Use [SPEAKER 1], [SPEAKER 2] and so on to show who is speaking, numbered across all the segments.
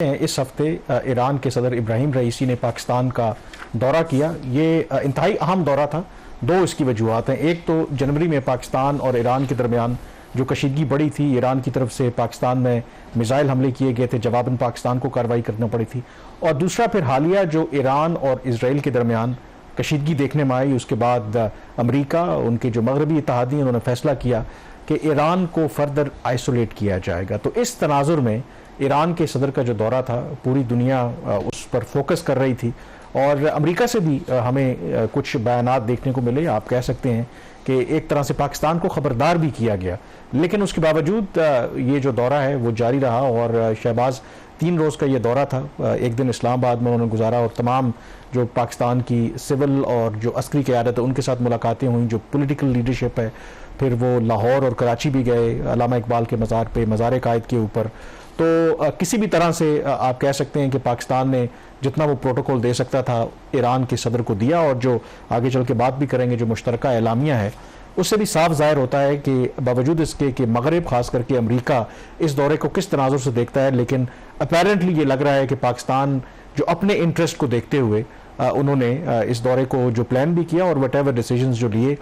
[SPEAKER 1] इस हफ्ते ईरान के सदर इब्राहिम रईसी ने पाकिस्तान का दौरा किया। ये इंतहाई अहम दौरा था। दो इसकी वजूहत हैं। एक तो जनवरी में पाकिस्तान और ईरान के दरमियान जो कशीदगी बढ़ी थी, ईरान की तरफ से पाकिस्तान में मिसाइल हमले किए गए थे, जवाबन पाकिस्तान को कार्रवाई करना पड़ी थी। और दूसरा फिर हालिया जो ईरान और इसराइल के दरमियान कशीदगी देखने में आई, उसके बाद अमरीका, उनके जो मगरबी इत्तेहादी हैं, उन्होंने फैसला किया कि ईरान को फर्दर आइसोलेट किया जाएगा। तो इस तनाजुर में ईरान के सदर का जो दौरा था, पूरी दुनिया उस पर फोकस कर रही थी और अमेरिका से भी हमें कुछ बयानात देखने को मिले। आप कह सकते हैं कि एक तरह से पाकिस्तान को खबरदार भी किया गया, लेकिन उसके बावजूद ये जो दौरा है वो जारी रहा। और शहबाज 3 रोज़ का ये दौरा था। एक दिन इस्लामाबाद में उन्होंने गुजारा और तमाम जो पाकिस्तान की सिविल और जो अस्करी क़यादत है उनके साथ मुलाकातें हुई, जो पॉलिटिकल लीडरशिप है। फिर वो लाहौर और कराची भी गए, अल्लामा इकबाल के मज़ार पे, मज़ार कायद के ऊपर। तो किसी भी तरह से आप कह सकते हैं कि पाकिस्तान ने जितना वो प्रोटोकॉल दे सकता था ईरान के सदर को दिया, और जो आगे चल के बात भी करेंगे जो मुश्तरका एलामिया है, उससे भी साफ ज़ाहिर होता है कि बावजूद इसके कि मगरब खास करके अमेरिका इस दौरे को किस तनाजुर से देखता है, लेकिन अपेरेंटली ये लग रहा है कि पाकिस्तान जो अपने इंटरेस्ट को देखते हुए उन्होंने इस दौरे को जो प्लान भी किया और वटेवर डिसीजंस जो लिए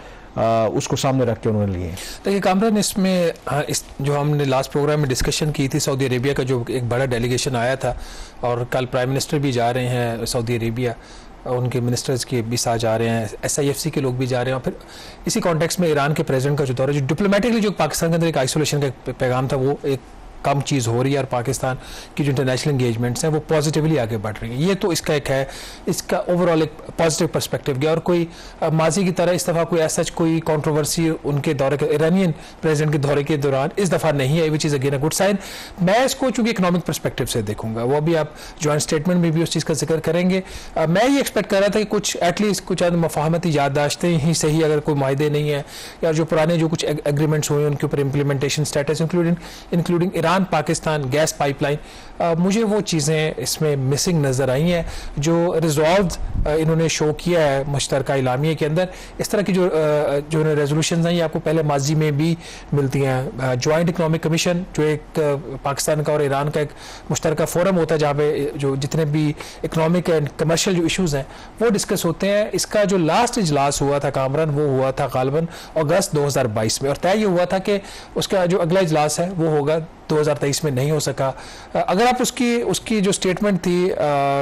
[SPEAKER 1] उसको सामने रख के उन्होंने लिए।
[SPEAKER 2] देखिए कामरान, इसमें इस जो हमने लास्ट प्रोग्राम में डिस्कशन की थी, सऊदी अरेबिया का जो एक बड़ा डेलीगेशन आया था और कल प्राइम मिनिस्टर भी जा रहे हैं सऊदी अरेबिया, उनके मिनिस्टर्स के भी साथ जा रहे हैं, SIFC के लोग भी जा रहे हैं। और फिर इसी कॉन्टेक्स्ट में ईरान के प्रेसिडेंट का जो दौरा, जो डिप्लोमेटिकली जो पाकिस्तान के अंदर एक आइसोलेशन का पैगाम था, वो एक कम चीज़ हो रही है और पाकिस्तान की जो इंटरनेशनल इंगेजमेंट्स हैं वो पॉजिटिवली आगे बढ़ रही है। ये तो इसका एक है, इसका ओवरऑल एक पॉजिटिव पर्सपेक्टिव गया। और कोई माजी की तरह इस दफ़ा कोई ऐसा कोई कंट्रोवर्सी उनके दौरे के, ईरानियन प्रेसिडेंट के दौरे के दौरान इस दफ़ा नहीं है, which is again a good sign. मैं इसको चूँकि इकोनॉमिक पर्सपेक्टिव से देखूंगा, वो भी आप जॉइंट स्टेटमेंट में भी उस चीज़ का जिक्र करेंगे। मैं ये एक्सपेक्ट कर रहा था कि कुछ एटलीस्ट कुछ मफाहमती याददाश्तें ही सही, अगर कोई मायदे नहीं है या जो पुराने जो कुछ एग्रीमेंट्स हुए उनके ऊपर implementation status including Iran Pakistan gas pipeline, मुझे वो चीज़ें इसमें मिसिंग नज़र आई हैं जो रिजॉल्व इन्होंने शो किया है मुश्तरका इलामिया के अंदर। इस तरह की जो रेजोल्यूशन हैं ये आपको पहले माजी में भी मिलती हैं। जॉइंट इकनॉमिक कमीशन जो एक पाकिस्तान का और ईरान का एक मुश्तरका फोरम होता है जहाँ पे जो जितने भी इकनॉमिक एंड कमर्शियल जो इशूज़ हैं वो डिस्कस होते हैं। इसका जो लास्ट इजलास हुआ था कामरान, वो हुआ था गालिबन अगस्त 2022 में, और तय ये हुआ था कि उसका जो अगला इजलास है वो होगा 2023 में, नहीं हो सका। अगर आप उसकी जो स्टेटमेंट थी,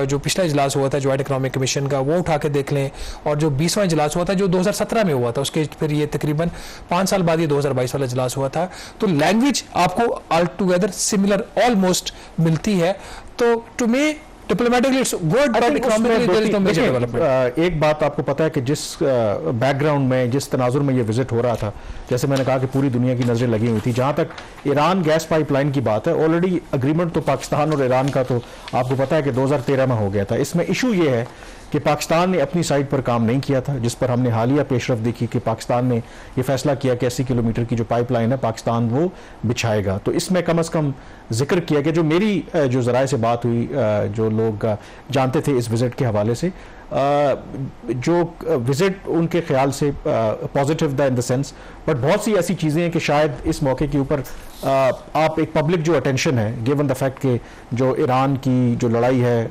[SPEAKER 2] जो पिछला इजलास हुआ था जॉइंट इकनॉमिक कमीशन का, वो उठा के देख लें, और जो 20वां इजलास हुआ था जो 2017 में हुआ था, उसके फिर ये तकरीबन 5 साल बाद ये 2022 वाला इजलास हुआ था, तो लैंग्वेज आपको ऑल टुगेदर सिमिलर ऑलमोस्ट मिलती है। तो to me diplomatically it's good, but economically there is no major development.
[SPEAKER 1] एक बात आपको पता है कि जिस बैकग्राउंड में, जिस तनाजुर में ये विजिट हो रहा था, जैसे मैंने कहा कि पूरी दुनिया की नजरें लगी हुई थी। जहां तक ईरान गैस पाइपलाइन की बात है, ऑलरेडी अग्रीमेंट तो पाकिस्तान और ईरान का तो आपको पता है कि 2013 में हो गया था। इसमें इशू ये है कि पाकिस्तान ने अपनी साइड पर काम नहीं किया था, जिस पर हमने हालिया पेशरफ देखी कि पाकिस्तान ने यह फैसला किया कि 80 किलोमीटर की जो पाइपलाइन है पाकिस्तान वो बिछाएगा। तो इसमें कम से कम जिक्र किया गया, जो मेरी जो जराए से बात हुई, जो लोग जानते थे इस विजिट के हवाले से, जो विजिट उनके ख्याल से पॉजिटिव था इन द सेंस, बट बहुत सी ऐसी चीज़ें हैं कि शायद इस मौके के ऊपर आप एक पब्लिक जो अटेंशन है, गिवन द फैक्ट कि जो ईरान की जो लड़ाई है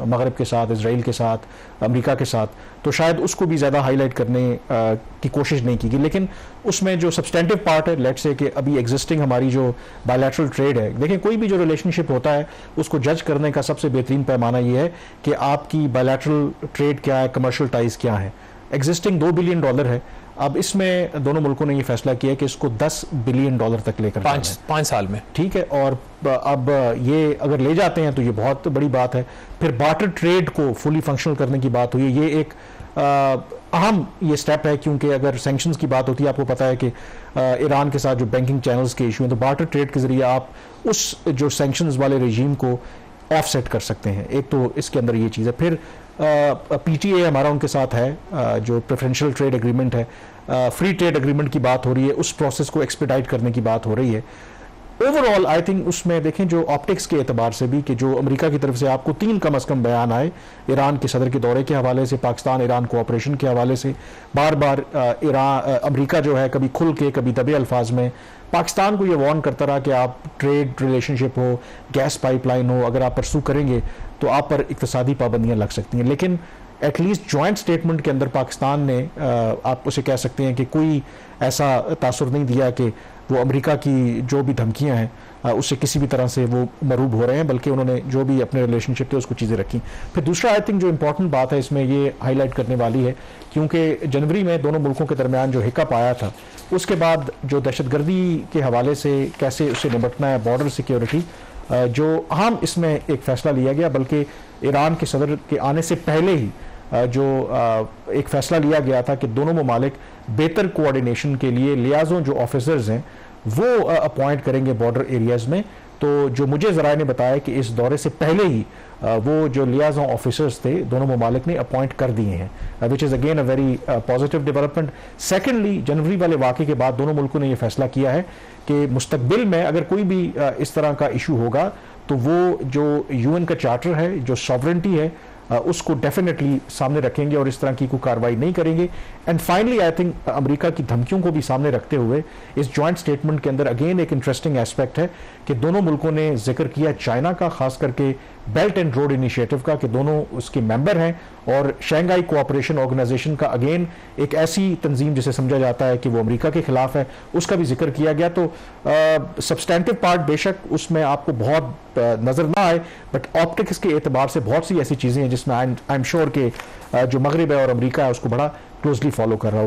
[SPEAKER 1] मगरब के साथ, इसराइल के साथ, अमेरिका के साथ, तो शायद उसको भी ज़्यादा हाईलाइट करने की कोशिश नहीं की गई। लेकिन उसमें जो सब्सटेंटिव पार्ट है, लेट्स से कि अभी एग्जिस्टिंग हमारी जो बायलैटरल ट्रेड है, देखिए कोई भी जो रिलेशनशिप होता है उसको जज करने का सबसे बेहतरीन पैमाना ये है कि आपकी बायलैटरल ट्रेड क्या है, कमर्शियल टाइज क्या है। एग्जिस्टिंग $2 बिलियन है। अब इसमें दोनों मुल्कों ने ये फैसला किया कि इसको $10 बिलियन तक लेकर
[SPEAKER 2] 5 साल में, ठीक
[SPEAKER 1] है। और अब ये अगर ले जाते हैं तो ये बहुत बड़ी बात है। फिर बार्टर ट्रेड को फुली फंक्शनल करने की बात हुई है, ये एक अहम ये स्टेप है, क्योंकि अगर सैंक्शंस की बात होती है, आपको पता है कि ईरान के साथ जो बैंकिंग चैनल्स के इशू हैं, तो बार्टर ट्रेड के जरिए आप उस जो सैंक्शंस वाले रेजीम को ऑफसेट कर सकते हैं। एक तो इसके अंदर ये चीज़ है। फिर PTA हमारा उनके साथ है, जो प्रेफरेंशियल ट्रेड एग्रीमेंट है, फ्री ट्रेड एग्रीमेंट की बात हो रही है, उस प्रोसेस को एक्सपेडाइट करने की बात हो रही है। ओवरऑल आई थिंक उसमें देखें जो ऑप्टिक्स के एतबार से भी, कि जो अमेरिका की तरफ से आपको 3 कम अज़ कम बयान आए ईरान के सदर के दौरे के हवाले से, पाकिस्तान ईरान कोऑपरेशन के हवाले से, बार बार अमेरिका जो है कभी खुल के कभी दबे अल्फाज में पाकिस्तान को ये वार्न करता रहा कि आप ट्रेड रिलेशनशिप हो, गैस पाइपलाइन हो, अगर आप परसू करेंगे तो आप पर इक्तसादी पाबंदियां लग सकती हैं। लेकिन एटलीस्ट जॉइंट स्टेटमेंट के अंदर पाकिस्तान ने आप उसे कह सकते हैं कि कोई ऐसा तासुर नहीं दिया कि वो अमेरिका की जो भी धमकियां हैं उससे किसी भी तरह से वो मरूब हो रहे हैं, बल्कि उन्होंने जो भी अपने रिलेशनशिप थे उसको चीज़ें रखी। फिर दूसरा आई थिंक जो इंपॉर्टेंट बात है इसमें ये हाईलाइट करने वाली है, क्योंकि जनवरी में दोनों मुल्कों के दरमियान जो हिकअप आया था उसके बाद जो दहशतगर्दी के हवाले से कैसे उससे निपटना है, बॉर्डर सिक्योरिटी, जो अहम इसमें एक फैसला लिया गया, बल्कि ईरान के सदर के आने से पहले ही जो एक फैसला लिया गया था कि दोनों ममालिक बेहतर कोऑर्डिनेशन के लिए लियाजों जो ऑफिसर्स हैं वो अपॉइंट करेंगे बॉर्डर एरियाज में। तो जो मुझे ज़राए ने बताया कि इस दौरे से पहले ही वो जो लियाजों ऑफिसर्स थे दोनों ममालिक ने अपॉइंट कर दिए हैं, which is again a very positive development. Secondly, जनवरी वाले वाक़े के बाद दोनों मुल्कों ने यह फैसला किया है कि मुस्तकबिल में अगर कोई भी इस तरह का इशू होगा तो वो जो यूएन का चार्टर है, जो सॉवरेंटी है, उसको डेफिनेटली सामने रखेंगे और इस तरह की कोई कार्रवाई नहीं करेंगे। And finally I think America की धमकियों को भी सामने रखते हुए इस जॉइंट स्टेटमेंट के अंदर अगेन एक इंटरेस्टिंग एस्पेक्ट है कि दोनों मुल्कों ने जिक्र किया चाइना का, खास करके बेल्ट एंड रोड इनिशिएटिव का, कि दोनों उसके मेंबर हैं, और शंघाई कोऑपरेशन ऑर्गेनाइजेशन का अगेन एक ऐसी तंजीम जिसे समझा जाता है कि वो अमेरिका के खिलाफ है, उसका भी जिक्र किया गया। तो सब्सटेंटिव पार्ट बेशक उसमें आपको बहुत नजर ना आए, बट ऑप्टिक्स के एतबार से बहुत सी ऐसी चीजें हैं जिसमें आई एम श्योर कि जो मगरिब है और अमेरिका है उसको बड़ा क्लोजली फॉलो कर रहा होगा।